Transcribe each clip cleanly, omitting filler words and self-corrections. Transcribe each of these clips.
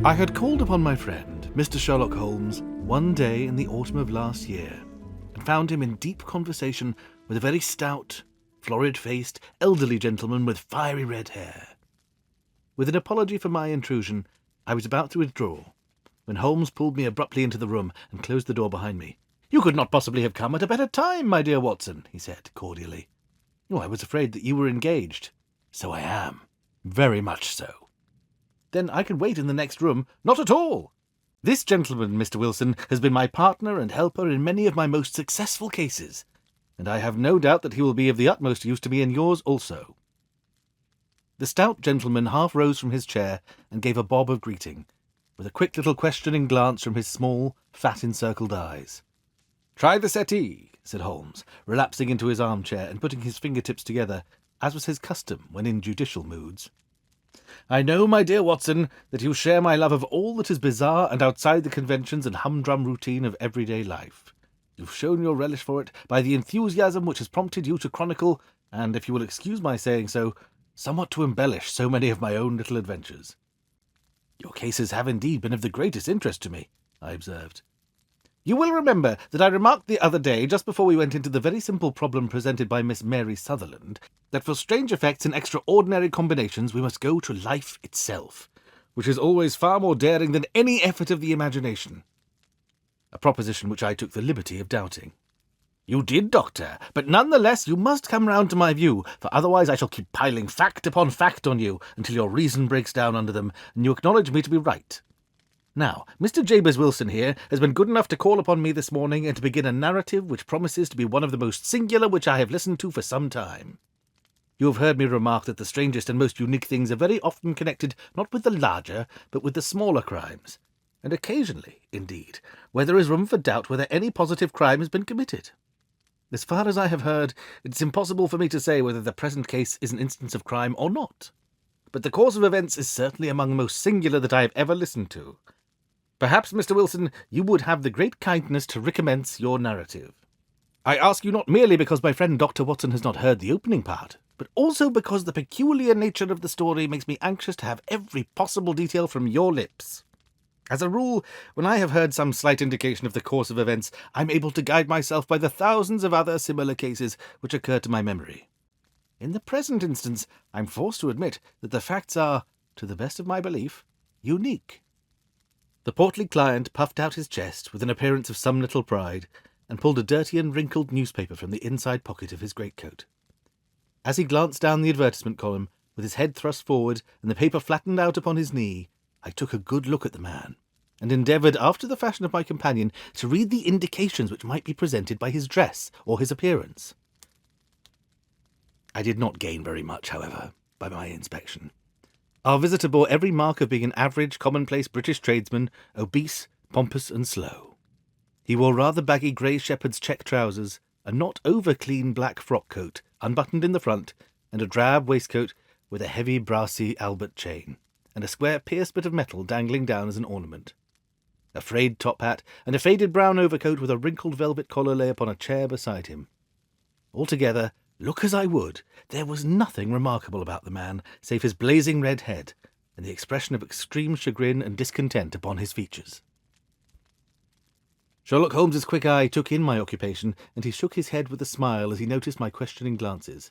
I had called upon my friend, Mr. Sherlock Holmes, one day in the autumn of last year, and found him in deep conversation with a very stout, florid-faced, elderly gentleman with fiery red hair. With an apology for my intrusion, I was about to withdraw, when Holmes pulled me abruptly into the room and closed the door behind me. "You could not possibly have come at a better time, my dear Watson," he said cordially. "Oh, I was afraid that you were engaged." "So I am. Very much so." "Then I can wait in the next room." "Not at all. This gentleman, Mr. Wilson, has been my partner and helper in many of my most successful cases, and I have no doubt that he will be of the utmost use to me in yours also." The stout gentleman half rose from his chair and gave a bob of greeting, with a quick little questioning glance from his small, fat-encircled eyes. "Try the settee," said Holmes, relapsing into his armchair and putting his fingertips together, as was his custom when in judicial moods. "I know, my dear Watson, that you share my love of all that is bizarre and outside the conventions and humdrum routine of everyday life. You've shown your relish for it by the enthusiasm which has prompted you to chronicle, and, if you will excuse my saying so, somewhat to embellish so many of my own little adventures." "Your cases have indeed been of the greatest interest to me," I observed. "You will remember that I remarked the other day, just before we went into the very simple problem presented by Miss Mary Sutherland, that for strange effects and extraordinary combinations we must go to life itself, which is always far more daring than any effort of the imagination. A proposition which I took the liberty of doubting." "You did, Doctor, but none the less you must come round to my view, for otherwise I shall keep piling fact upon fact on you until your reason breaks down under them, and you acknowledge me to be right. Now, Mr. Jabez Wilson here has been good enough to call upon me this morning and to begin a narrative which promises to be one of the most singular which I have listened to for some time. You have heard me remark that the strangest and most unique things are very often connected not with the larger, but with the smaller crimes, and occasionally, indeed, where there is room for doubt whether any positive crime has been committed. As far as I have heard, it is impossible for me to say whether the present case is an instance of crime or not, but the course of events is certainly among the most singular that I have ever listened to. Perhaps, Mr. Wilson, you would have the great kindness to recommence your narrative. I ask you not merely because my friend Dr. Watson has not heard the opening part, but also because the peculiar nature of the story makes me anxious to have every possible detail from your lips. As a rule, when I have heard some slight indication of the course of events, I am able to guide myself by the thousands of other similar cases which occur to my memory. In the present instance, I am forced to admit that the facts are, to the best of my belief, unique." The portly client puffed out his chest with an appearance of some little pride, and pulled a dirty and wrinkled newspaper from the inside pocket of his greatcoat. As he glanced down the advertisement column, with his head thrust forward and the paper flattened out upon his knee, I took a good look at the man, and endeavoured, after the fashion of my companion, to read the indications which might be presented by his dress or his appearance. I did not gain very much, however, by my inspection. Our visitor bore every mark of being an average, commonplace British tradesman, obese, pompous, and slow. He wore rather baggy grey shepherd's check trousers, a not over-clean black frock-coat, unbuttoned in the front, and a drab waistcoat with a heavy brassy Albert chain, and a square pierced bit of metal dangling down as an ornament. A frayed top-hat and a faded brown overcoat with a wrinkled velvet collar lay upon a chair beside him. Altogether, look as I would, there was nothing remarkable about the man, save his blazing red head, and the expression of extreme chagrin and discontent upon his features. Sherlock Holmes's quick eye took in my occupation, and he shook his head with a smile as he noticed my questioning glances.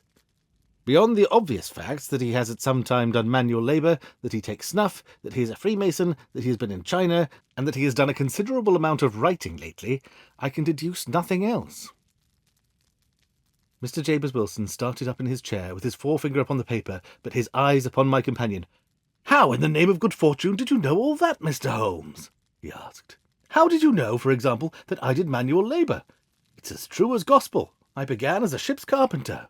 Beyond the obvious facts that he has at some time done manual labour, that he takes snuff, that he is a Freemason, that he has been in China, and that he has done a considerable amount of writing lately, I can deduce nothing else. Mr. Jabez Wilson started up in his chair, with his forefinger upon the paper, but his eyes upon my companion. "How, in the name of good fortune, did you know all that, Mr. Holmes?" he asked. "How did you know, for example, that I did manual labour? It's as true as gospel. I began as a ship's carpenter."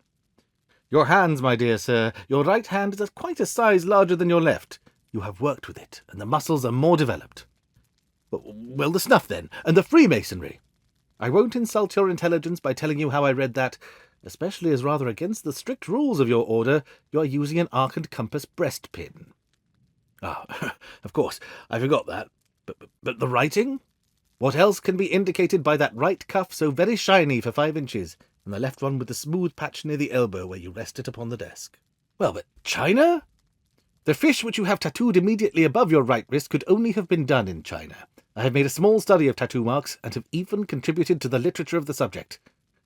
"Your hands, my dear sir, your right hand is quite a size larger than your left. You have worked with it, and the muscles are more developed." "Well, the snuff, then, and the Freemasonry." "I won't insult your intelligence by telling you how I read that, especially as rather against the strict rules of your order you are using an arc and compass breastpin." "Ah, of course, I forgot that. But the writing? What else can be indicated by that right cuff so very shiny for 5 inches, and the left one with the smooth patch near the elbow where you rest it upon the desk?" "Well, but China?" The fish which you have tattooed immediately above your right wrist could only have been done in China. I have made a small study of tattoo marks and have even contributed to the literature of the subject.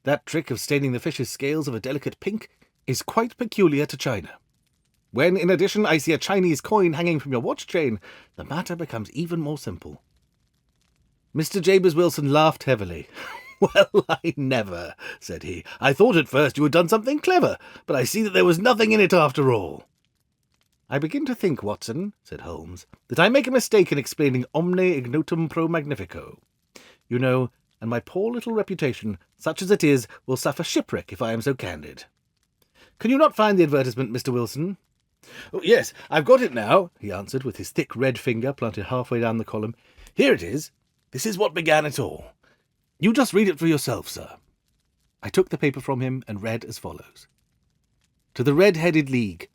That trick of staining the fish's scales of a delicate pink is quite peculiar to China. When, in addition, I see a Chinese coin hanging from your watch chain, the matter becomes even more simple." Mr. Jabez Wilson laughed heavily. "Well, I never," said he. "I thought at first you had done something clever, but I see that there was nothing in it after all." "I begin to think, Watson," said Holmes, "that I make a mistake in explaining omne ignotum pro magnifico. You know, and my poor little reputation, such as it is, will suffer shipwreck if I am so candid. Can you not find the advertisement, Mr. Wilson?" "Oh, yes, I've got it now," he answered, with his thick red finger planted halfway down the column. "Here it is. This is what began it all. You just read it for yourself, sir." I took the paper from him and read as follows. "To the Red-Headed League.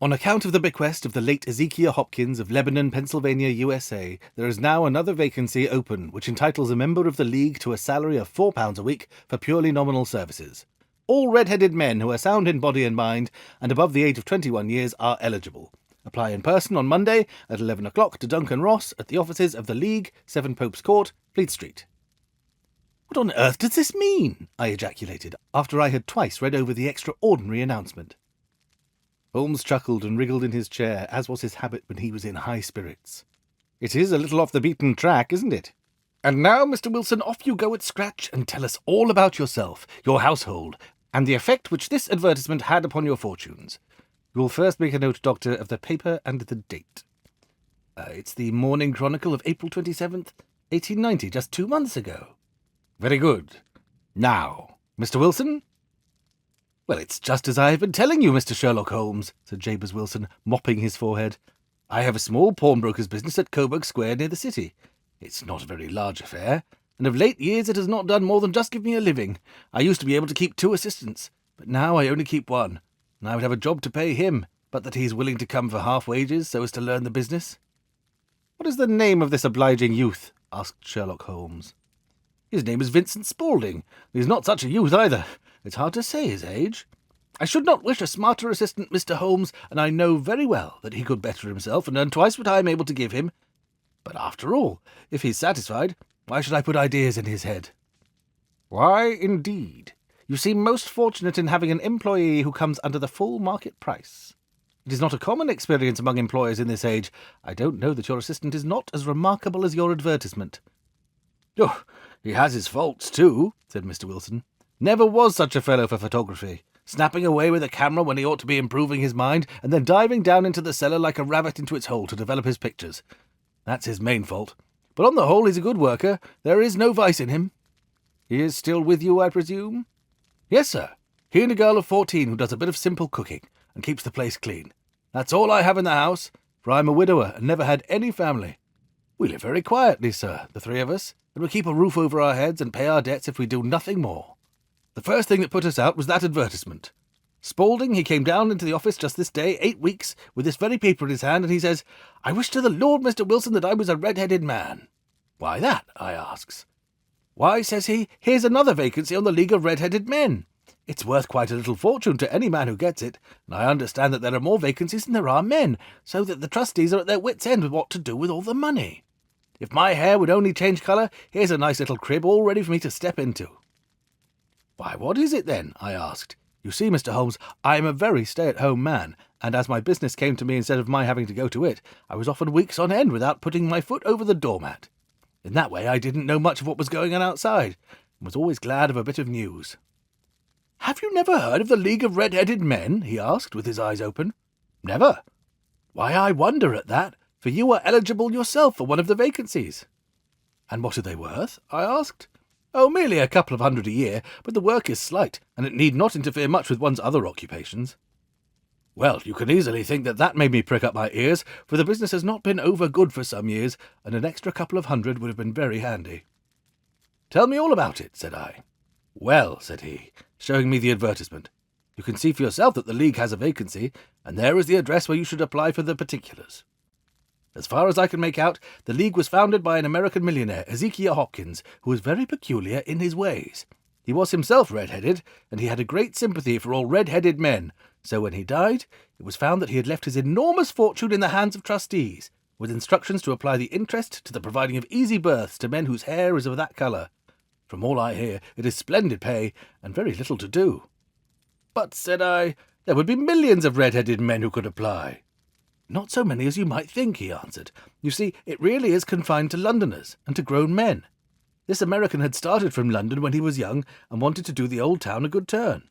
On account of the bequest of the late Ezekiel Hopkins of Lebanon, Pennsylvania, USA, there is now another vacancy open which entitles a member of the League to a salary of £4 a week for purely nominal services. All red-headed men who are sound in body and mind and above the age of 21 years are eligible. Apply in person on Monday at 11 o'clock to Duncan Ross at the offices of the League, 7 Pope's Court, Fleet Street." "What on earth does this mean?" I ejaculated, after I had twice read over the extraordinary announcement. Holmes chuckled and wriggled in his chair, as was his habit when he was in high spirits. "It is a little off the beaten track, isn't it? And now, Mr. Wilson, off you go at scratch and tell us all about yourself, your household, and the effect which this advertisement had upon your fortunes. You will first make a note, Doctor, of the paper and the date. It's the Morning Chronicle of April 27th, 1890, just 2 months ago. Very good. Now, Mr. Wilson?" "Well, it's just as I have been telling you, Mr. Sherlock Holmes," said Jabez Wilson, mopping his forehead. "I have a small pawnbroker's business at Coburg Square near the city. It's not a very large affair, and of late years it has not done more than just give me a living. I used to be able to keep 2 assistants, but now I only keep 1, and I would have a job to pay him, but that he is willing to come for half wages so as to learn the business." "What is the name of this obliging youth?" asked Sherlock Holmes. "His name is Vincent Spaulding. He is not such a youth either. It's hard to say his age. I should not wish a smarter assistant, Mr. Holmes, and I know very well that he could better himself and earn twice what I am able to give him. But after all, if he's satisfied, why should I put ideas in his head?" "Why, indeed? You seem most fortunate in having an employee who comes under the full market price. It is not a common experience among employers in this age. I don't know that your assistant is not as remarkable as your advertisement." "Oh, he has his faults, too," said Mr. Wilson. "Never was such a fellow for photography. Snapping away with a camera when he ought to be improving his mind, and then diving down into the cellar like a rabbit into its hole to develop his pictures. That's his main fault. But on the whole he's a good worker. There is no vice in him." "He is still with you, I presume?" "Yes, sir. He and a girl of 14 who does a bit of simple cooking and keeps the place clean. That's all I have in the house, for I'm a widower and never had any family. We live very quietly, sir, the 3 of us, and we keep a roof over our heads and pay our debts if we do nothing more. The first thing that put us out was that advertisement. Spaulding, he came down into the office just this day, 8 weeks, with this very paper in his hand, and he says, 'I wish to the Lord, Mr. Wilson, that I was a red-headed man.' 'Why that?' I asks. 'Why,' says he, 'here's another vacancy on the League of Red-Headed Men. It's worth quite a little fortune to any man who gets it, and I understand that there are more vacancies than there are men, so that the trustees are at their wits' end with what to do with all the money. If my hair would only change colour, here's a nice little crib all ready for me to step into.' 'Why, what is it then?' I asked. You see, Mr. Holmes, I am a very stay-at-home man, and as my business came to me instead of my having to go to it, I was often weeks on end without putting my foot over the doormat. In that way I didn't know much of what was going on outside, and was always glad of a bit of news." "Have you never heard of the League of Red-Headed Men?" he asked, with his eyes open. "Never. Why, I wonder at that, for you are eligible yourself for one of the vacancies." "And what are they worth?" I asked. "Oh, merely a couple of hundred a year, but the work is slight, and it need not interfere much with one's other occupations." Well, you can easily think that made me prick up my ears, for the business has not been over good for some years, and an extra couple of hundred would have been very handy. "Tell me all about it," said I. "Well," said he, showing me the advertisement, "you can see for yourself that the League has a vacancy, and there is the address where you should apply for the particulars. As far as I can make out, the League was founded by an American millionaire, Ezekiel Hopkins, who was very peculiar in his ways. He was himself red-headed, and he had a great sympathy for all red-headed men, so when he died, it was found that he had left his enormous fortune in the hands of trustees, with instructions to apply the interest to the providing of easy berths to men whose hair is of that colour. From all I hear, it is splendid pay, and very little to do. But, said I, there would be millions of red-headed men who could apply. Not so many as you might think, he answered. You see, it really is confined to Londoners, and to grown men. This American had started from London when he was young, and wanted to do the old town a good turn.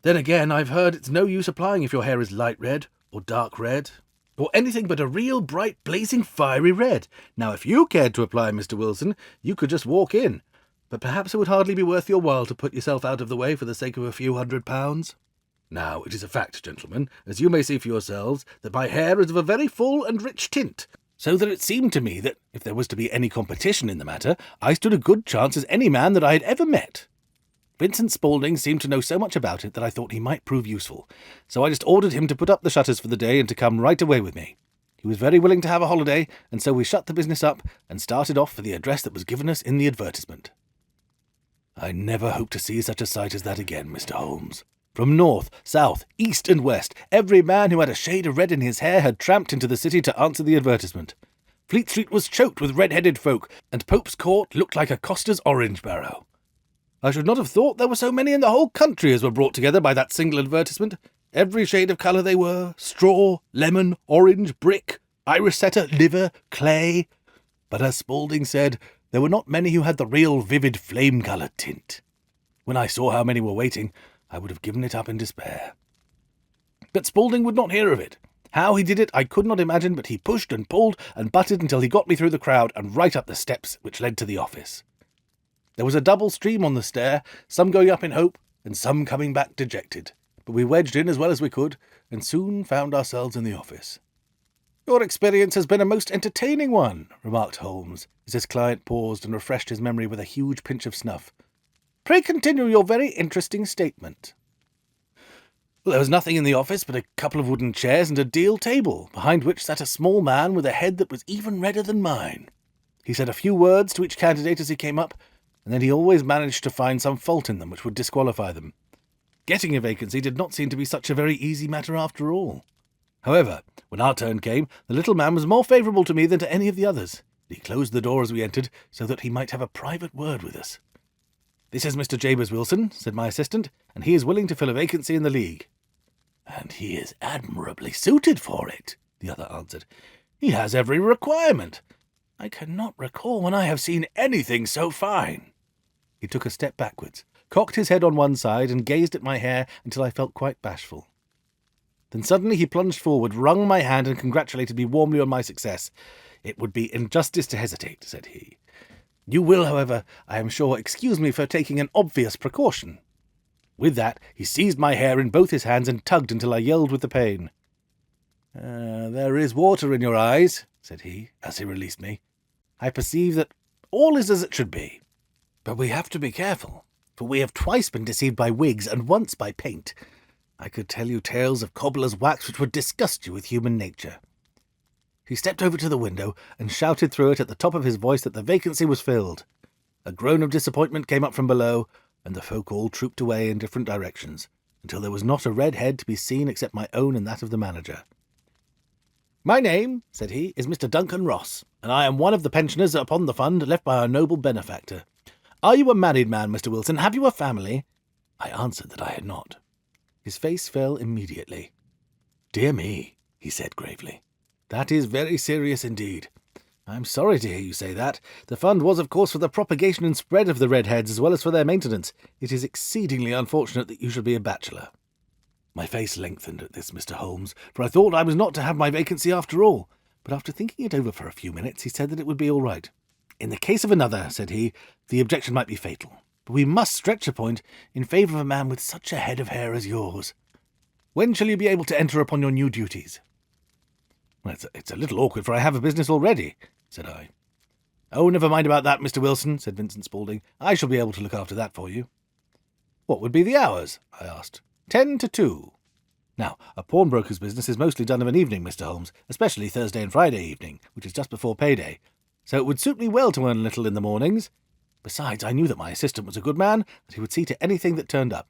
Then again, I've heard it's no use applying if your hair is light red, or dark red, or anything but a real bright, blazing, fiery red. Now, if you cared to apply, Mr. Wilson, you could just walk in, but perhaps it would hardly be worth your while to put yourself out of the way for the sake of a few £100. Now, it is a fact, gentlemen, as you may see for yourselves, that my hair is of a very full and rich tint, so that it seemed to me that, if there was to be any competition in the matter, I stood a good chance as any man that I had ever met. Vincent Spaulding seemed to know so much about it that I thought he might prove useful, so I just ordered him to put up the shutters for the day and to come right away with me. He was very willing to have a holiday, and so we shut the business up and started off for the address that was given us in the advertisement. I never hope to see such a sight as that again, Mr. Holmes. From north, south, east and west, every man who had a shade of red in his hair had tramped into the city to answer the advertisement. Fleet Street was choked with red-headed folk, and Pope's Court looked like a coster's orange barrow. I should not have thought there were so many in the whole country as were brought together by that single advertisement. Every shade of colour they were, straw, lemon, orange, brick, iris setter, liver, clay. But as Spaulding said, there were not many who had the real vivid flame-coloured tint. When I saw how many were waiting, I would have given it up in despair. But Spaulding would not hear of it. How he did it I could not imagine, but he pushed and pulled and butted until he got me through the crowd and right up the steps which led to the office. There was a double stream on the stair, some going up in hope and some coming back dejected, but we wedged in as well as we could and soon found ourselves in the office. "Your experience has been a most entertaining one," remarked Holmes, as his client paused and refreshed his memory with a huge pinch of snuff. "Pray continue your very interesting statement." Well, there was nothing in the office but a couple of wooden chairs and a deal table, behind which sat a small man with a head that was even redder than mine. He said a few words to each candidate as he came up, and then he always managed to find some fault in them which would disqualify them. Getting a vacancy did not seem to be such a very easy matter after all. However, when our turn came, the little man was more favourable to me than to any of the others. He closed the door as we entered, so that he might have a private word with us. "This is Mr. Jabez Wilson," said my assistant, "and he is willing to fill a vacancy in the League." "And he is admirably suited for it," the other answered. "He has every requirement. I cannot recall when I have seen anything so fine." He took a step backwards, cocked his head on one side, and gazed at my hair until I felt quite bashful. Then suddenly he plunged forward, wrung my hand, and congratulated me warmly on my success. "It would be injustice to hesitate," said he. "You will, however, I am sure, excuse me for taking an obvious precaution." With that, he seized my hair in both his hands and tugged until I yelled with the pain. "There is water in your eyes," said he, as he released me. "I perceive that all is as it should be. But we have to be careful, for we have twice been deceived by wigs and once by paint. I could tell you tales of cobbler's wax which would disgust you with human nature." He stepped over to the window and shouted through it at the top of his voice that the vacancy was filled. A groan of disappointment came up from below, and the folk all trooped away in different directions, until there was not a red head to be seen except my own and that of the manager. "My name," said he, "is Mr. Duncan Ross, and I am one of the pensioners upon the fund left by our noble benefactor. Are you a married man, Mr. Wilson? Have you a family?" I answered that I had not. His face fell immediately. "Dear me," he said gravely. "That is very serious indeed. I am sorry to hear you say that. The fund was, of course, for the propagation and spread of the redheads, as well as for their maintenance. It is exceedingly unfortunate that you should be a bachelor." My face lengthened at this, Mr. Holmes, for I thought I was not to have my vacancy after all. But after thinking it over for a few minutes, he said that it would be all right. "In the case of another," said he, "the objection might be fatal. But we must stretch a point in favour of a man with such a head of hair as yours. When shall you be able to enter upon your new duties?" "Well, it's a little awkward, for I have a business already," said I. "Oh, never mind about that, Mr. Wilson," said Vincent Spaulding. "I shall be able to look after that for you." "What would be the hours?" I asked. 10 to 2. Now, a pawnbroker's business is mostly done of an evening, Mr. Holmes, especially Thursday and Friday evening, which is just before payday, so it would suit me well to earn a little in the mornings. Besides, I knew that my assistant was a good man, that he would see to anything that turned up.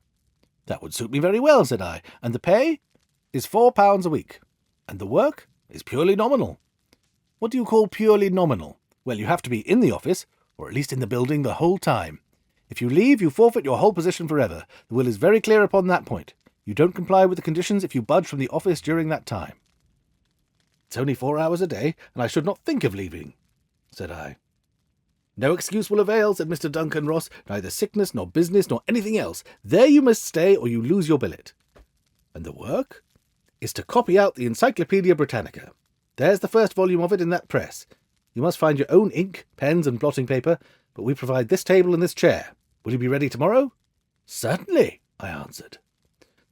That would suit me very well, said I, and the pay is £4 a week, and the work is purely nominal. What do you call purely nominal? Well, you have to be in the office, or at least in the building, the whole time. If you leave, you forfeit your whole position forever. The will is very clear upon that point. You don't comply with the conditions if you budge from the office during that time. It's only 4 hours a day, and I should not think of leaving, said I. No excuse will avail, said Mr. Duncan Ross, neither sickness nor business nor anything else. There you must stay, or you lose your billet. And the work is to copy out the Encyclopaedia Britannica. There's the first volume of it in that press. You must find your own ink, pens, and blotting paper, but we provide this table and this chair. Will you be ready tomorrow? Certainly, I answered.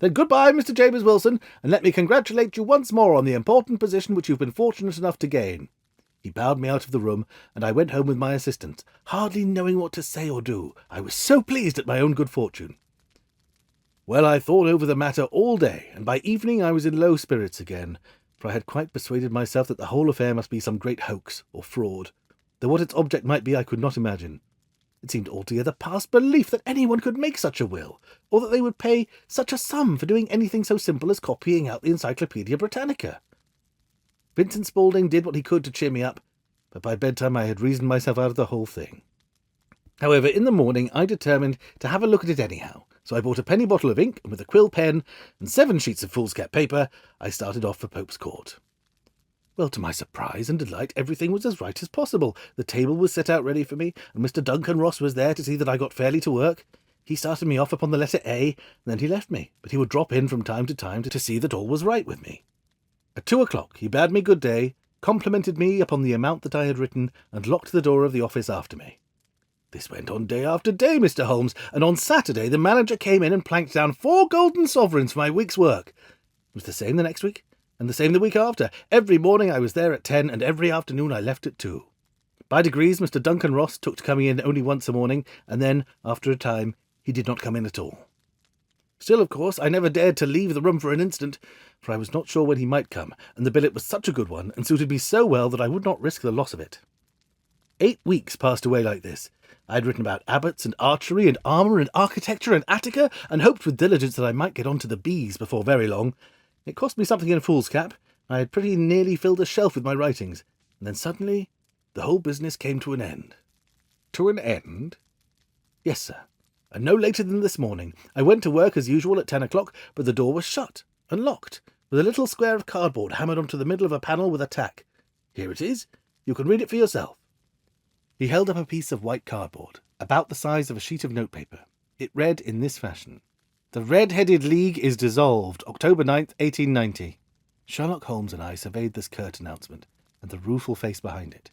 Then goodbye, Mr. James Wilson, and let me congratulate you once more on the important position which you've been fortunate enough to gain. He bowed me out of the room, and I went home with my assistant, hardly knowing what to say or do. I was so pleased at my own good fortune. Well, I thought over the matter all day, and by evening I was in low spirits again, for I had quite persuaded myself that the whole affair must be some great hoax or fraud, though what its object might be I could not imagine. It seemed altogether past belief that anyone could make such a will, or that they would pay such a sum for doing anything so simple as copying out the Encyclopaedia Britannica. Vincent Spaulding did what he could to cheer me up, but by bedtime I had reasoned myself out of the whole thing. However, in the morning I determined to have a look at it anyhow, so I bought a penny bottle of ink, and with a quill pen and 7 sheets of foolscap paper, I started off for Pope's Court. Well, to my surprise and delight, everything was as right as possible. The table was set out ready for me, and Mr. Duncan Ross was there to see that I got fairly to work. He started me off upon the letter A, and then he left me, but he would drop in from time to time to see that all was right with me. At 2 o'clock he bade me good day, complimented me upon the amount that I had written, and locked the door of the office after me. This went on day after day, Mr. Holmes, and on Saturday the manager came in and planked down 4 golden sovereigns for my week's work. It was the same the next week, and the same the week after. Every morning I was there at 10, and every afternoon I left at 2. By degrees Mr. Duncan Ross took to coming in only once a morning, and then, after a time, he did not come in at all. Still, of course, I never dared to leave the room for an instant, for I was not sure when he might come, and the billet was such a good one, and suited me so well that I would not risk the loss of it. 8 weeks passed away like this. I had written about abbots and archery and armour and architecture and Attica, and hoped with diligence that I might get on to the bees before very long. It cost me something in foolscap. I had pretty nearly filled a shelf with my writings, and then suddenly the whole business came to an end. To an end? Yes, sir, and no later than this morning. I went to work as usual at 10 o'clock, but the door was shut and locked, with a little square of cardboard hammered onto the middle of a panel with a tack. Here it is. You can read it for yourself. He held up a piece of white cardboard, about the size of a sheet of notepaper. It read in this fashion: The Red-Headed League is dissolved, October 9th, 1890. Sherlock Holmes and I surveyed this curt announcement, and the rueful face behind it,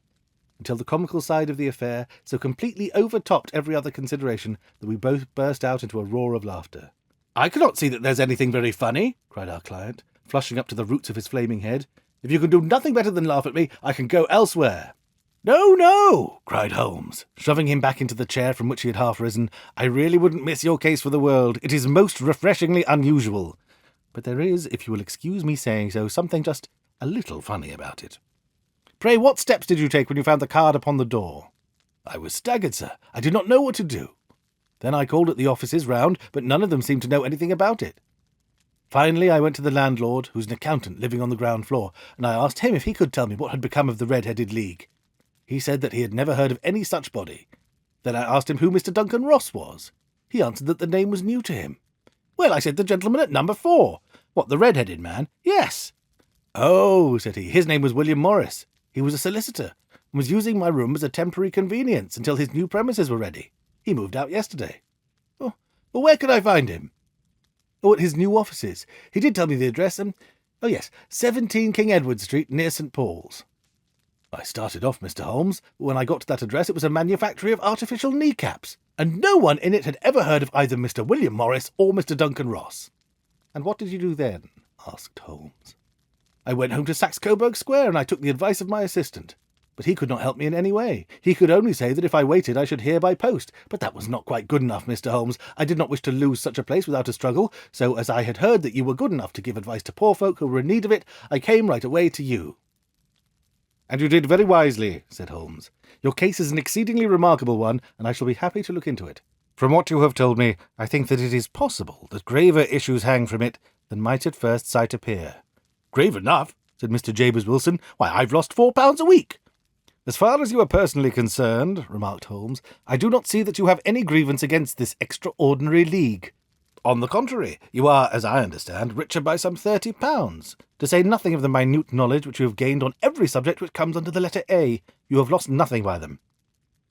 until the comical side of the affair so completely overtopped every other consideration that we both burst out into a roar of laughter. "I cannot see that there's anything very funny," cried our client, flushing up to the roots of his flaming head. "If you can do nothing better than laugh at me, I can go elsewhere." "No, no," cried Holmes, shoving him back into the chair from which he had half risen. "I really wouldn't miss your case for the world. It is most refreshingly unusual. But there is, if you will excuse me saying so, something just a little funny about it. Pray, what steps did you take when you found the card upon the door?" "I was staggered, sir. I did not know what to do. Then I called at the offices round, but none of them seemed to know anything about it. Finally, I went to the landlord, who's an accountant living on the ground floor, and I asked him if he could tell me what had become of the Red-Headed League. He said that he had never heard of any such body. Then I asked him who Mr. Duncan Ross was. He answered that the name was new to him. "Well," I said, "the gentleman at number 4. "What, the red-headed man?" "Yes." "Oh," said he, "his name was William Morris. He was a solicitor, and was using my room as a temporary convenience until his new premises were ready. He moved out yesterday." "Oh, well, where could I find him?" "Oh, at his new offices. He did tell me the address, and, oh yes, 17 King Edward Street, near St. Paul's." I started off, Mr. Holmes, but when I got to that address it was a manufactory of artificial kneecaps, and no one in it had ever heard of either Mr. William Morris or Mr. Duncan Ross. "And what did you do then?" asked Holmes. "I went home to Saxe-Coburg Square, and I took the advice of my assistant. But he could not help me in any way. He could only say that if I waited I should hear by post. But that was not quite good enough, Mr. Holmes. I did not wish to lose such a place without a struggle, so as I had heard that you were good enough to give advice to poor folk who were in need of it, I came right away to you." "And you did very wisely," said Holmes. "Your case is an exceedingly remarkable one, and I shall be happy to look into it. From what you have told me, I think that it is possible that graver issues hang from it than might at first sight appear." "Grave enough," said Mr. Jabez Wilson. "Why, I've lost £4 a week." "As far as you are personally concerned," remarked Holmes, "I do not see that you have any grievance against this extraordinary league. On the contrary, you are, as I understand, richer by some £30, to say nothing of the minute knowledge which you have gained on every subject which comes under the letter A. You have lost nothing by them."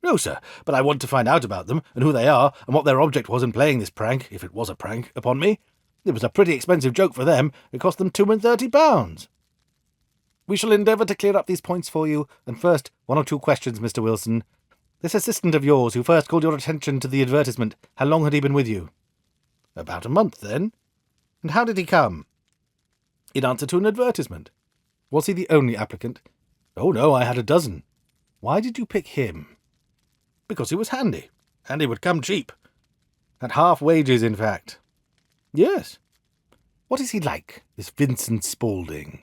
"No, sir, but I want to find out about them, and who they are, and what their object was in playing this prank, if it was a prank, upon me. It was a pretty expensive joke for them. It cost them £32. "We shall endeavour to clear up these points for you, and first, 1 or 2 questions, Mr. Wilson. This assistant of yours who first called your attention to the advertisement, how long had he been with you?" "About a month, then." "And how did he come?" "In answer to an advertisement." "Was he the only applicant?" "Oh, no, I had a dozen." "Why did you pick him?" "Because he was handy, and he would come cheap." "At half wages, in fact." "Yes." "What is he like, this Vincent Spaulding?"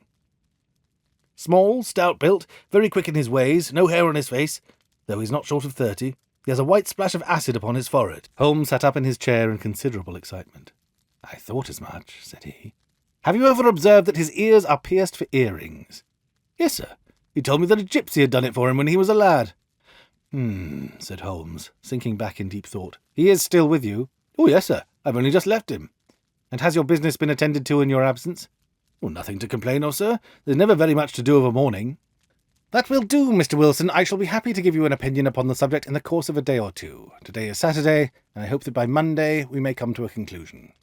"Small, stout-built, very quick in his ways, no hair on his face, though he's not short of 30. He has a white splash of acid upon his forehead." Holmes sat up in his chair in considerable excitement. "I thought as much," said he. "Have you ever observed that his ears are pierced for earrings?" "Yes, sir. He told me that a gipsy had done it for him when he was a lad." Said Holmes, sinking back in deep thought. "He is still with you?" "Oh, yes, sir. I've only just left him." "And has your business been attended to in your absence?" "Oh, nothing to complain of, sir. There's never very much to do of a morning." "That will do, Mr. Wilson. I shall be happy to give you an opinion upon the subject in the course of a day or two. Today is Saturday, and I hope that by Monday we may come to a conclusion."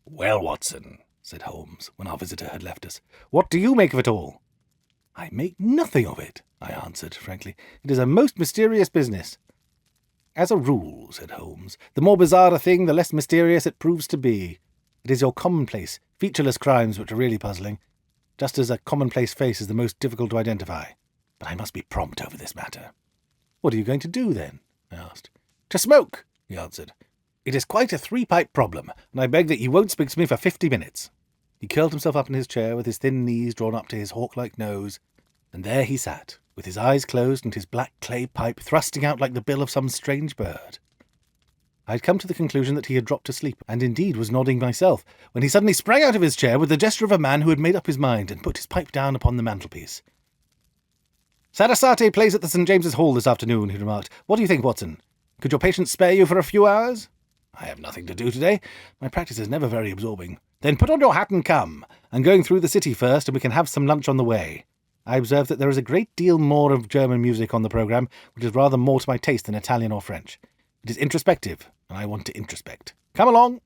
"Well, Watson," said Holmes, when our visitor had left us, "what do you make of it all?" "I make nothing of it," I answered, frankly. "It is a most mysterious business." "As a rule," said Holmes, "the more bizarre a thing, the less mysterious it proves to be. It is your commonplace, featureless crimes which are really puzzling, just as a commonplace face is the most difficult to identify. But I must be prompt over this matter." "What are you going to do, then?" I asked. "To smoke," he answered. "It is quite a 3-pipe problem, and I beg that you won't speak to me for 50 minutes. He curled himself up in his chair with his thin knees drawn up to his hawk-like nose, and there he sat, with his eyes closed and his black clay pipe thrusting out like the bill of some strange bird. I had come to the conclusion that he had dropped asleep, and indeed was nodding myself, when he suddenly sprang out of his chair with the gesture of a man who had made up his mind, and put his pipe down upon the mantelpiece. "Sarasate plays at the St. James's Hall this afternoon," he remarked. "What do you think, Watson? Could your patient spare you for a few hours?" "I have nothing to do today. My practice is never very absorbing." "Then put on your hat and come. I'm going through the city first, and we can have some lunch on the way. I observe that there is a great deal more of German music on the programme, which is rather more to my taste than Italian or French. It is introspective, and I want to introspect. Come along."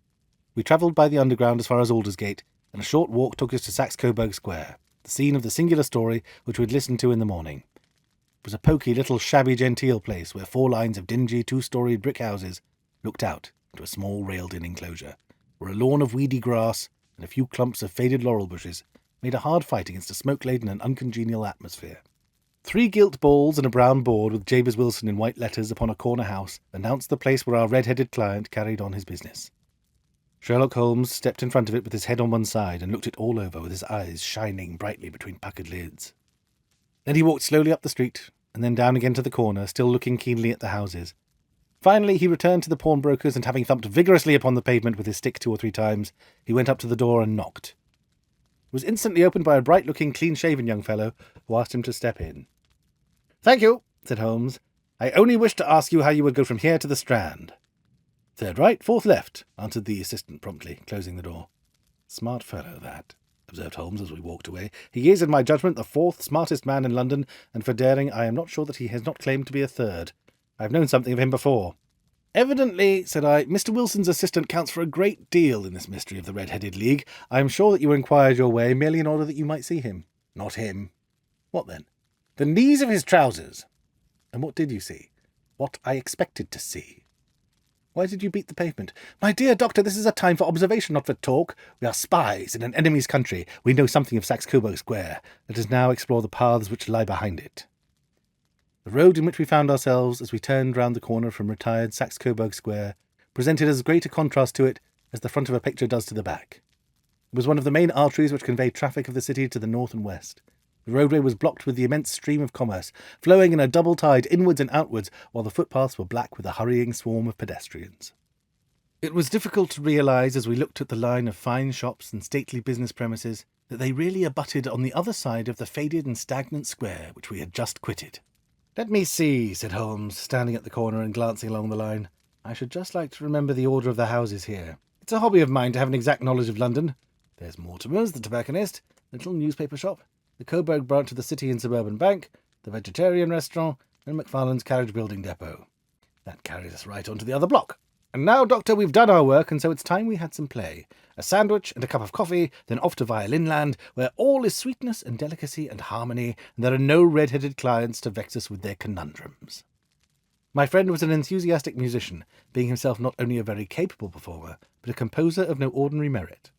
We travelled by the Underground as far as Aldersgate, and a short walk took us to Saxe-Coburg Square, the scene of the singular story which we had listened to in the morning. It was a poky little shabby-genteel place where 4 lines of dingy 2-storied brick houses looked out into a small railed-in enclosure, where a lawn of weedy grass and a few clumps of faded laurel bushes made a hard fight against a smoke-laden and uncongenial atmosphere. 3 gilt balls and a brown board with Jabez Wilson in white letters upon a corner house announced the place where our red-headed client carried on his business. Sherlock Holmes stepped in front of it with his head on one side and looked it all over with his eyes shining brightly between puckered lids. Then he walked slowly up the street, and then down again to the corner, still looking keenly at the houses. Finally he returned to the pawnbroker's, and having thumped vigorously upon the pavement with his stick 2 or 3 times, he went up to the door and knocked. It was instantly opened by a bright-looking, clean-shaven young fellow, who asked him to step in. "Thank you," said Holmes. "I only wished to ask you how you would go from here to the Strand." "Third right, 4th left," answered the assistant promptly, closing the door. "Smart fellow, that," observed Holmes as we walked away. "He is, in my judgment, the 4th smartest man in London, and for daring I am not sure that he has not claimed to be a 3rd. I have known something of him before." "Evidently," said I, "Mr. Wilson's assistant counts for a great deal in this mystery of the Red-Headed League. I am sure that you inquired your way merely in order that you might see him." "Not him." "What then?" "The knees of his trousers." "And what did you see?" "What I expected to see." "Why did you beat the pavement?" "My dear doctor, this is a time for observation, not for talk. We are spies in an enemy's country. We know something of Saxe-Coburg Square. Let us now explore the paths which lie behind it." The road in which we found ourselves as we turned round the corner from retired Saxe-Coburg Square presented as great a contrast to it as the front of a picture does to the back. It was one of the main arteries which convey traffic of the city to the north and west. The roadway was blocked with the immense stream of commerce, flowing in a double tide inwards and outwards, while the footpaths were black with a hurrying swarm of pedestrians. It was difficult to realise, as we looked at the line of fine shops and stately business premises, that they really abutted on the other side of the faded and stagnant square which we had just quitted. "Let me see," said Holmes, standing at the corner and glancing along the line. "I should just like to remember the order of the houses here. It's a hobby of mine to have an exact knowledge of London. There's Mortimer's, the tobacconist, the little newspaper shop, the Coburg branch of the City and Suburban Bank, the Vegetarian Restaurant, and McFarlane's Carriage Building Depot. That carries us right on to the other block. And now, Doctor, we've done our work, and so it's time we had some play. A sandwich and a cup of coffee, then off to Violin Land, where all is sweetness and delicacy and harmony, and there are no red-headed clients to vex us with their conundrums." My friend was an enthusiastic musician, being himself not only a very capable performer, but a composer of no ordinary merit.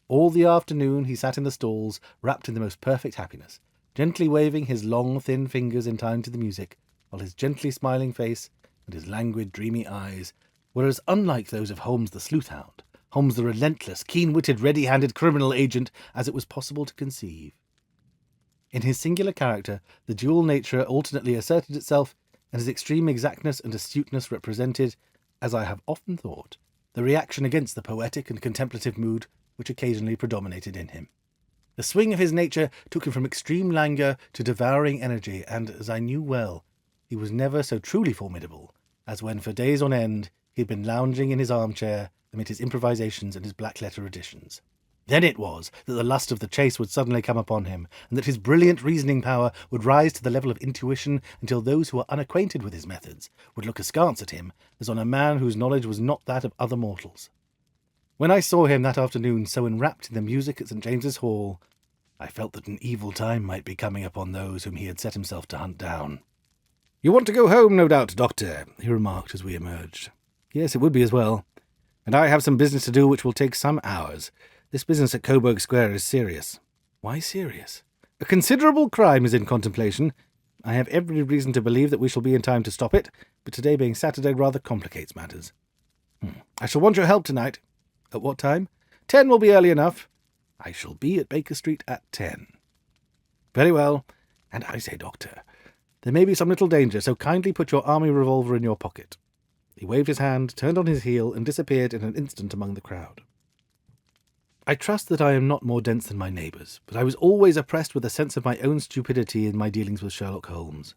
All the afternoon he sat in the stalls, wrapped in the most perfect happiness, gently waving his long, thin fingers in time to the music, while his gently smiling face and his languid, dreamy eyes were as unlike those of Holmes the sleuth-hound, Holmes the relentless, keen-witted, ready-handed criminal agent, as it was possible to conceive. In his singular character, the dual nature alternately asserted itself, and his extreme exactness and astuteness represented, as I have often thought, the reaction against the poetic and contemplative mood which occasionally predominated in him. The swing of his nature took him from extreme languor to devouring energy, and, as I knew well, he was never so truly formidable as when for days on end he had been lounging in his armchair amid his improvisations and his black-letter editions. Then it was that the lust of the chase would suddenly come upon him, and that his brilliant reasoning power would rise to the level of intuition until those who were unacquainted with his methods would look askance at him as on a man whose knowledge was not that of other mortals. When I saw him that afternoon so enwrapped in the music at St. James's Hall, I felt that an evil time might be coming upon those whom he had set himself to hunt down. "You want to go home, no doubt, Doctor," he remarked as we emerged. "Yes, it would be as well. And I have some business to do which will take some hours. This business at Coburg Square is serious." "Why serious?" "A considerable crime is in contemplation. I have every reason to believe that we shall be in time to stop it, but today being Saturday rather complicates matters. I shall want your help tonight." "At what time?" 10 will be early enough." "I shall be at Baker Street at 10. "Very well. And I say, Doctor, there may be some little danger, so kindly put your army revolver in your pocket." He waved his hand, turned on his heel, and disappeared in an instant among the crowd. I trust that I am not more dense than my neighbours, but I was always oppressed with a sense of my own stupidity in my dealings with Sherlock Holmes.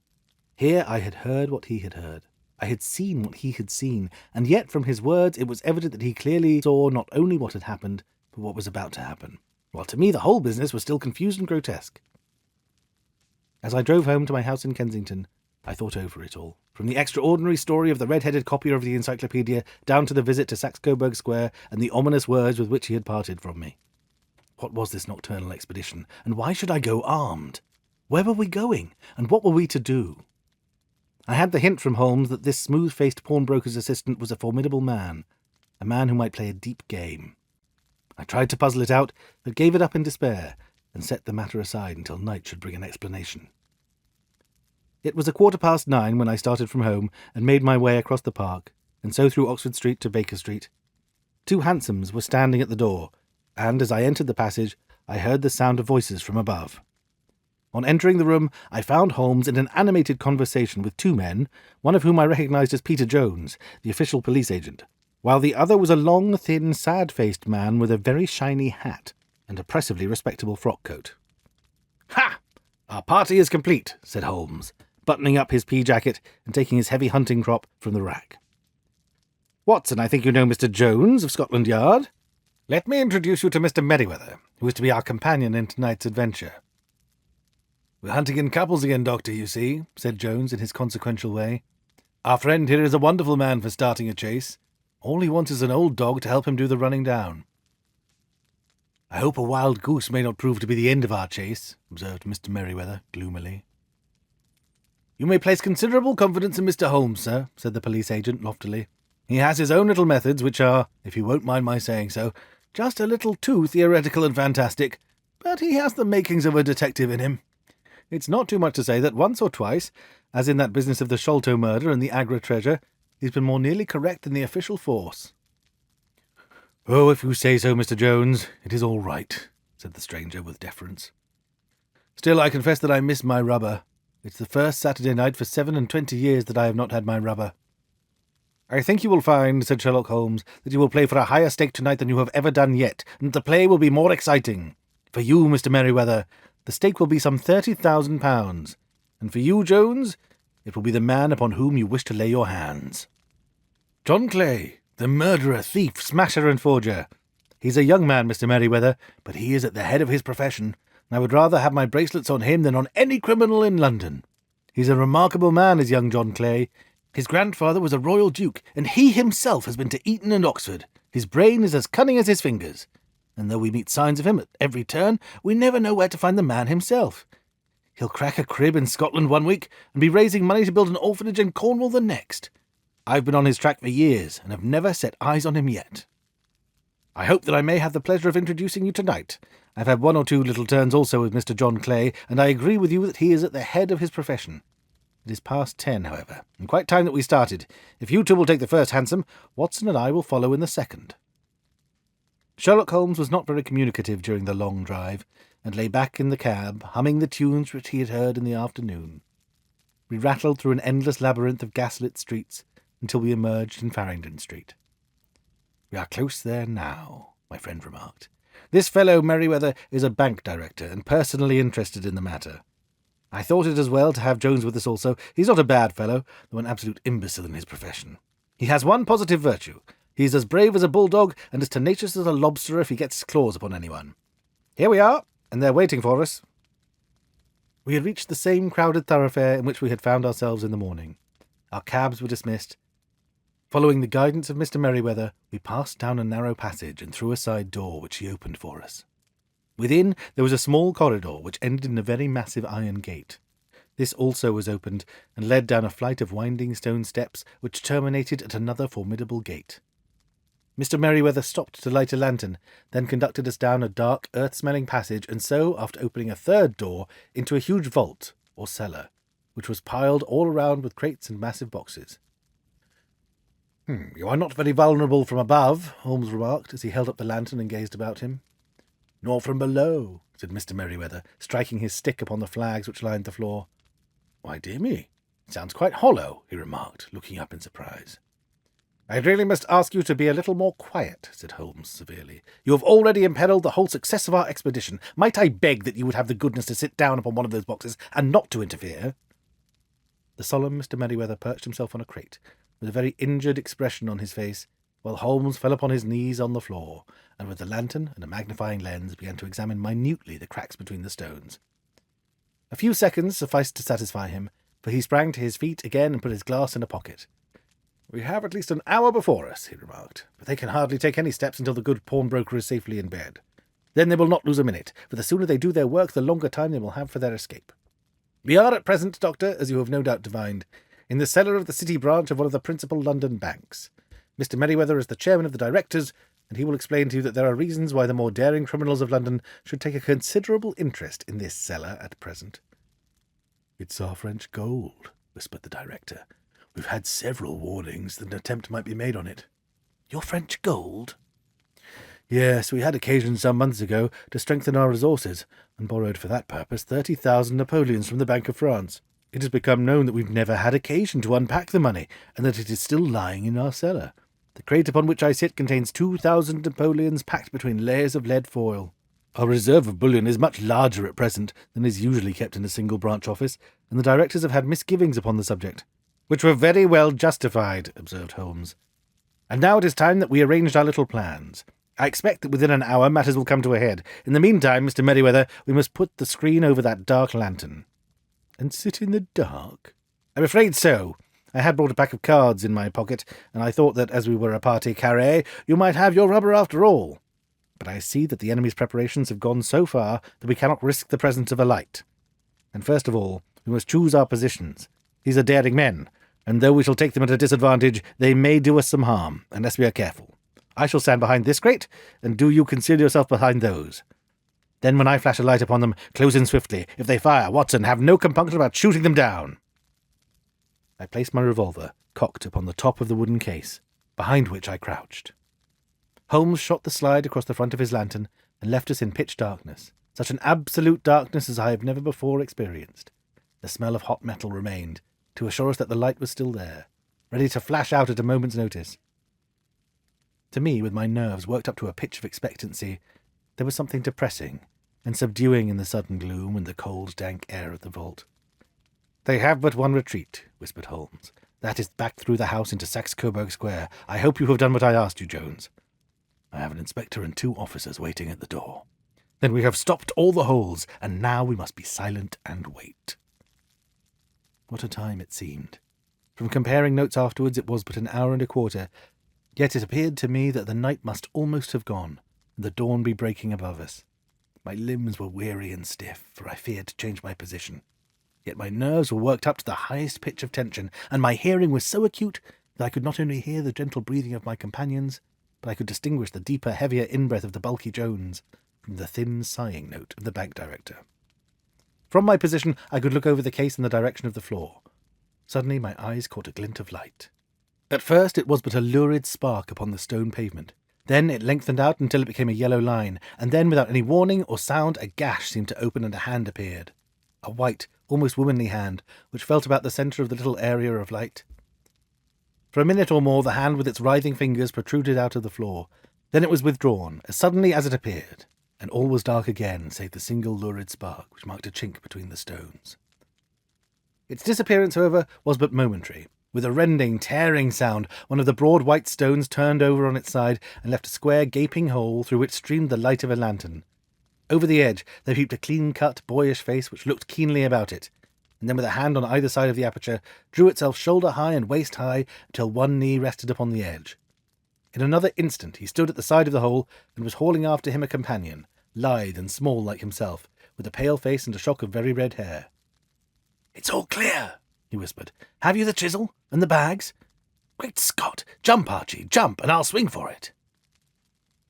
Here I had heard what he had heard. I had seen what he had seen, and yet from his words it was evident that he clearly saw not only what had happened, but what was about to happen, while to me the whole business was still confused and grotesque. As I drove home to my house in Kensington, I thought over it all, from the extraordinary story of the red-headed copier of the encyclopedia down to the visit to Saxe-Coburg Square and the ominous words with which he had parted from me. What was this nocturnal expedition, and why should I go armed? Where were we going, and what were we to do? I had the hint from Holmes that this smooth-faced pawnbroker's assistant was a formidable man, a man who might play a deep game. I tried to puzzle it out, but gave it up in despair, and set the matter aside until night should bring an explanation. It was 9:15 when I started from home and made my way across the park, and so through Oxford Street to Baker Street. 2 hansoms were standing at the door, and as I entered the passage, I heard the sound of voices from above. On entering the room, I found Holmes in an animated conversation with 2 men, one of whom I recognised as Peter Jones, the official police agent, while the other was a long, thin, sad-faced man with a very shiny hat and oppressively respectable frock-coat. "Ha! Our party is complete," said Holmes, buttoning up his pea-jacket and taking his heavy hunting crop from the rack. "Watson, I think you know Mr. Jones of Scotland Yard. Let me introduce you to Mr. Merriweather, who is to be our companion in tonight's adventure." "We're hunting in couples again, Doctor, you see," said Jones in his consequential way. "Our friend here is a wonderful man for starting a chase. All he wants is an old dog to help him do the running down." "I hope a wild goose may not prove to be the end of our chase," observed Mr. Merriweather gloomily. "You may place considerable confidence in Mr. Holmes, sir," said the police agent loftily. "He has his own little methods, which are, if you won't mind my saying so, just a little too theoretical and fantastic, but he has the makings of a detective in him. It's not too much to say that once or twice, as in that business of the Sholto murder and the Agra treasure, he's been more nearly correct than the official force." "Oh, if you say so, Mr. Jones, it is all right," said the stranger with deference. Still, I confess that I miss my rubber. It's the first Saturday night for 27 years that I have not had my rubber. I think you will find, said Sherlock Holmes, that you will play for a higher stake tonight than you have ever done yet, and the play will be more exciting. For you, Mr. Merryweather, the stake will be some £30,000, and for you, Jones, it will be the man upon whom you wish to lay your hands. John Clay, the murderer, thief, smasher, and forger. He's a young man, Mr. Merryweather, but he is at the head of his profession, and I would rather have my bracelets on him than on any criminal in London. He's a remarkable man, is young John Clay. His grandfather was a royal duke, and he himself has been to Eton and Oxford. His brain is as cunning as his fingers, and though we meet signs of him at every turn, we never know where to find the man himself. He'll crack a crib in Scotland one week, and be raising money to build an orphanage in Cornwall the next. I've been on his track for years, and have never set eyes on him yet. I hope that I may have the pleasure of introducing you tonight. I've had one or two little turns also with Mr. John Clay, and I agree with you that he is at the head of his profession. It is past 10, however, and quite time that we started. If you two will take the first hansom, Watson and I will follow in the second. Sherlock Holmes was not very communicative during the long drive, and lay back in the cab, humming the tunes which he had heard in the afternoon. We rattled through an endless labyrinth of gaslit streets until we emerged in Farringdon Street. "We are close there now," my friend remarked. "This fellow Merryweather is a bank director, and personally interested in the matter. I thought it as well to have Jones with us also. He's not a bad fellow, though an absolute imbecile in his profession. He has one positive virtue. He's as brave as a bulldog, and as tenacious as a lobster if he gets his claws upon anyone. Here we are, and they're waiting for us." We had reached the same crowded thoroughfare in which we had found ourselves in the morning. Our cabs were dismissed. Following the guidance of Mr. Merryweather, we passed down a narrow passage and through a side door which he opened for us. Within there was a small corridor which ended in a very massive iron gate. This also was opened, and led down a flight of winding stone steps which terminated at another formidable gate. Mr. Merryweather stopped to light a lantern, then conducted us down a dark, earth-smelling passage, and so, after opening a third door, into a huge vault, or cellar, which was piled all around with crates and massive boxes. "You are not very vulnerable from above," Holmes remarked, as he held up the lantern and gazed about him. "Nor from below," said Mr. Merryweather, striking his stick upon the flags which lined the floor. "Why, dear me, it sounds quite hollow," he remarked, looking up in surprise. "I really must ask you to be a little more quiet," said Holmes severely. "You have already imperilled the whole success of our expedition. Might I beg that you would have the goodness to sit down upon one of those boxes, and not to interfere?" The solemn Mr. Merryweather perched himself on a crate, with a very injured expression on his face, while Holmes fell upon his knees on the floor, and with the lantern and a magnifying lens began to examine minutely the cracks between the stones. A few seconds sufficed to satisfy him, for he sprang to his feet again and put his glass in a pocket. "We have at least an hour before us," he remarked, "but they can hardly take any steps until the good pawnbroker is safely in bed. Then they will not lose a minute, for the sooner they do their work, the longer time they will have for their escape. We are at present, Doctor, as you have no doubt divined, in the cellar of the City branch of one of the principal London banks. Mr. Merryweather is the chairman of the directors, and he will explain to you that there are reasons why the more daring criminals of London should take a considerable interest in this cellar at present." "It's our French gold," whispered the director. "We've had several warnings that an attempt might be made on it." "Your French gold?" "Yes, we had occasion some months ago to strengthen our resources, and borrowed for that purpose 30,000 Napoleons from the Bank of France. It has become known that we've never had occasion to unpack the money, and that it is still lying in our cellar. The crate upon which I sit contains 2,000 Napoleons packed between layers of lead foil. Our reserve of bullion is much larger at present than is usually kept in a single branch office, and the directors have had misgivings upon the subject." "Which were very well justified," observed Holmes. "And now it is time that we arranged our little plans. I expect that within an hour matters will come to a head. In the meantime, Mr. Merryweather, we must put the screen over that dark lantern." "And sit in the dark?" "I'm afraid so. I had brought a pack of cards in my pocket, and I thought that, as we were a party carré, you might have your rubber after all. But I see that the enemy's preparations have gone so far that we cannot risk the presence of a light. And first of all, we must choose our positions. These are daring men, and though we shall take them at a disadvantage, they may do us some harm, unless we are careful. I shall stand behind this crate, and do you conceal yourself behind those. Then when I flash a light upon them, close in swiftly. If they fire, Watson, have no compunction about shooting them down." I placed my revolver, cocked upon the top of the wooden case, behind which I crouched. Holmes shot the slide across the front of his lantern, and left us in pitch darkness. such an absolute darkness as I have never before experienced. The smell of hot metal remained, to assure us that the light was still there, ready to flash out at a moment's notice. To me, with my nerves worked up to a pitch of expectancy, there was something depressing and subduing in the sudden gloom and the cold, dank air of the vault. "They have but one retreat," whispered Holmes. "That is back through the house into Saxe-Coburg Square. I hope you have done what I asked you, Jones." "I have an inspector and 2 officers waiting at the door." "Then we have stopped all the holes, and now we must be silent and wait." What a time it seemed. From comparing notes afterwards, it was but an hour and a quarter, yet it appeared to me that the night must almost have gone, and the dawn be breaking above us. My limbs were weary and stiff, for I feared to change my position. Yet my nerves were worked up to the highest pitch of tension, and my hearing was so acute that I could not only hear the gentle breathing of my companions, but I could distinguish the deeper, heavier in-breath of the bulky Jones from the thin, sighing note of the bank director. From my position, I could look over the case in the direction of the floor. Suddenly my eyes caught a glint of light. At first it was but a lurid spark upon the stone pavement. Then it lengthened out until it became a yellow line, and then, without any warning or sound, a gash seemed to open and a hand appeared. A white, almost womanly hand, which felt about the centre of the little area of light. For a minute or more the hand with its writhing fingers protruded out of the floor. Then it was withdrawn, as suddenly as it appeared, and all was dark again, save the single lurid spark which marked a chink between the stones. Its disappearance, however, was but momentary. With a rending, tearing sound, one of the broad white stones turned over on its side and left a square, gaping hole through which streamed the light of a lantern. Over the edge there peeped a clean-cut, boyish face which looked keenly about it, and then with a hand on either side of the aperture, drew itself shoulder-high and waist-high until one knee rested upon the edge. In another instant he stood at the side of the hole and was hauling after him a companion, lithe and small like himself, with a pale face and a shock of very red hair. "It's all clear," he whispered. "Have you the chisel and the bags? Great Scott! Jump, Archie, jump, and I'll swing for it."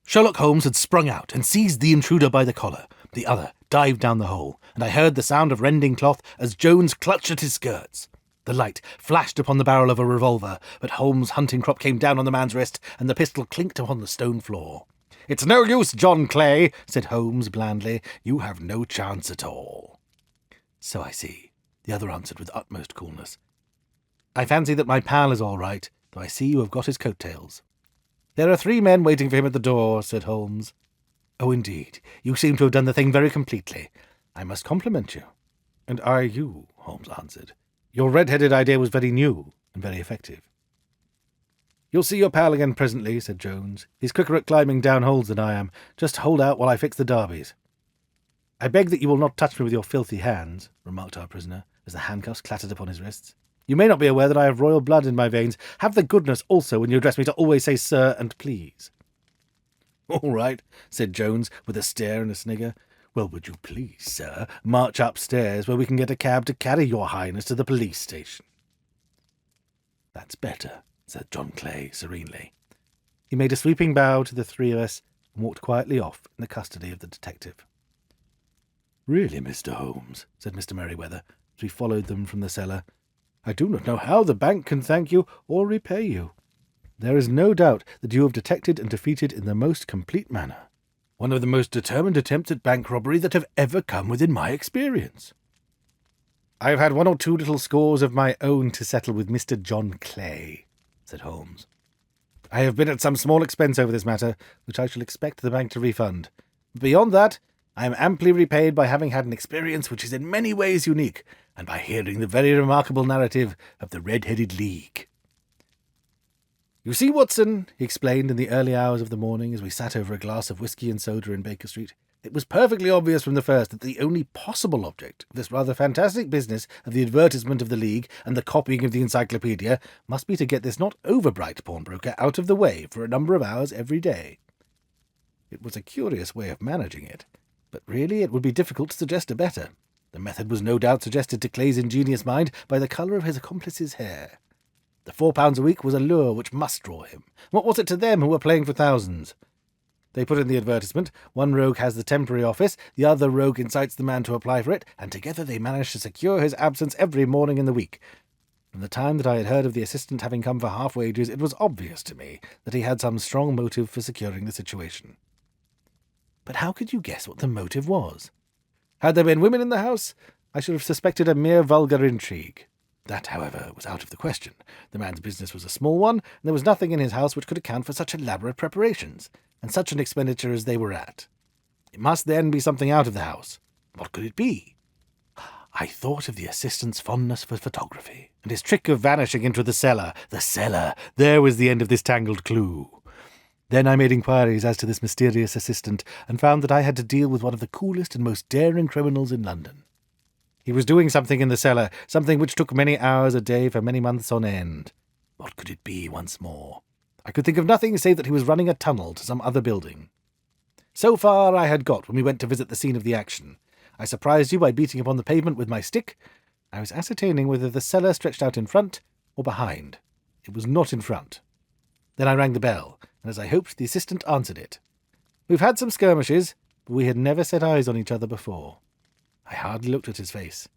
Sherlock Holmes had sprung out and seized the intruder by the collar. The other dived down the hole, and I heard the sound of rending cloth as Jones clutched at his skirts. The light flashed upon the barrel of a revolver, but Holmes' hunting crop came down on the man's wrist, and the pistol clinked upon the stone floor. "It's no use, John Clay," said Holmes blandly. "You have no chance at all." "So I see," the other answered with utmost coolness. "I fancy that my pal is all right, though I see you have got his coat-tails." "There are 3 men waiting for him at the door," said Holmes. "Oh, indeed. You seem to have done the thing very completely. I must compliment you." "And I you," Holmes answered. "Your red-headed idea was very new and very effective." "You'll see your pal again presently," said Jones. "He's quicker at climbing down holes than I am. Just hold out while I fix the derbies." "I beg that you will not touch me with your filthy hands," remarked our prisoner, as the handcuffs clattered upon his wrists. "You may not be aware that I have royal blood in my veins. Have the goodness also, when you address me, to always say sir and please." "All right," said Jones, with a stare and a snigger. "Well, would you please, sir, march upstairs where we can get a cab to carry your highness to the police station?" "That's better," said John Clay serenely. He made a sweeping bow to the 3 of us and walked quietly off in the custody of the detective. "Really, Mr. Holmes," said Mr. Merryweather, as we followed them from the cellar, "I do not know how the bank can thank you or repay you. There is no doubt that you have detected and defeated in the most complete manner one of the most determined attempts at bank robbery that have ever come within my experience." "I have had 1 or 2 little scores of my own to settle with Mr. John Clay," said Holmes. "I have been at some small expense over this matter, which I shall expect the bank to refund. Beyond that, I am amply repaid by having had an experience which is in many ways unique, and by hearing the very remarkable narrative of the Red-Headed League. You see, Watson," he explained in the early hours of the morning as we sat over a glass of whisky and soda in Baker Street, "it was perfectly obvious from the first that the only possible object of this rather fantastic business of the advertisement of the League and the copying of the encyclopedia must be to get this not over-bright pawnbroker out of the way for a number of hours every day. It was a curious way of managing it, but really it would be difficult to suggest a better. The method was no doubt suggested to Clay's ingenious mind by the colour of his accomplice's hair. The £4 a week was a lure which must draw him. What was it to them who were playing for thousands? They put in the advertisement, one rogue has the temporary office, the other rogue incites the man to apply for it, and together they managed to secure his absence every morning in the week. From the time that I had heard of the assistant having come for half wages, it was obvious to me that he had some strong motive for securing the situation." "But how could you guess what the motive was?" Had there been women in the house, I should have suspected a mere vulgar intrigue. That, however, was out of the question. The man's business was a small one, and there was nothing in his house which could account for such elaborate preparations, and such an expenditure as they were at. It must then be something out of the house. What could it be? I thought of the assistant's fondness for photography, and his trick of vanishing into the cellar. The cellar! There was the end of this tangled clue. Then I made inquiries as to this mysterious assistant, and found that I had to deal with one of the coolest and most daring criminals in London. He was doing something in the cellar, something which took many hours a day for many months on end. What could it be once more? I could think of nothing save that he was running a tunnel to some other building. So far I had got when we went to visit the scene of the action. I surprised you by beating upon the pavement with my stick. I was ascertaining whether the cellar stretched out in front or behind. It was not in front. Then I rang the bell, and as I hoped, the assistant answered it. We've had some skirmishes, but we had never set eyes on each other before. I hardly looked at his face.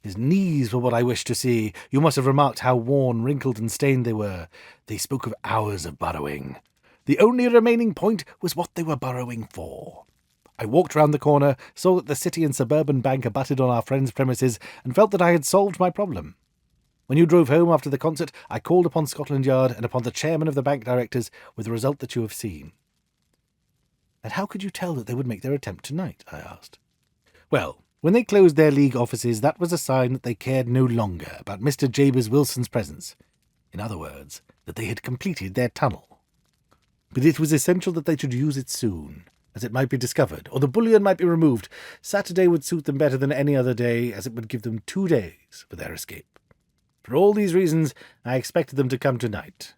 His knees were what I wished to see. You must have remarked how worn, wrinkled, and stained they were. They spoke of hours of burrowing. The only remaining point was what they were burrowing for. I walked round the corner, saw that the City and Suburban Bank abutted on our friend's premises, and felt that I had solved my problem. When you drove home after the concert, I called upon Scotland Yard and upon the chairman of the bank directors, with the result that you have seen. And how could you tell that they would make their attempt tonight? I asked. Well, when they closed their league offices, that was a sign that they cared no longer about Mr. Jabez Wilson's presence. In other words, that they had completed their tunnel. But it was essential that they should use it soon, as it might be discovered, or the bullion might be removed. Saturday would suit them better than any other day, as it would give them 2 days for their escape. For all these reasons, I expected them to come tonight.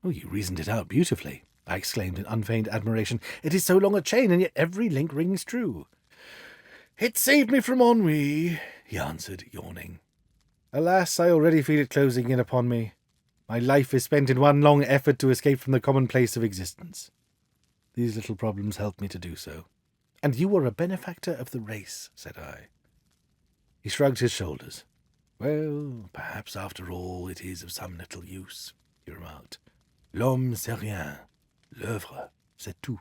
Oh, you reasoned it out beautifully, I exclaimed in unfeigned admiration. It is so long a chain, and yet every link rings true. It saved me from ennui, he answered, yawning. Alas, I already feel it closing in upon me. My life is spent in one long effort to escape from the commonplace of existence. These little problems help me to do so. And you are a benefactor of the race, said I. He shrugged his shoulders. Well, perhaps after all it is of some little use, he remarked. L'homme c'est rien, l'œuvre c'est tout,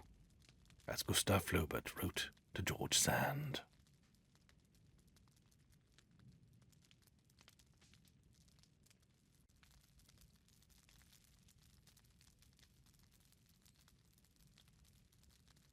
as Gustave Flaubert wrote to George Sand.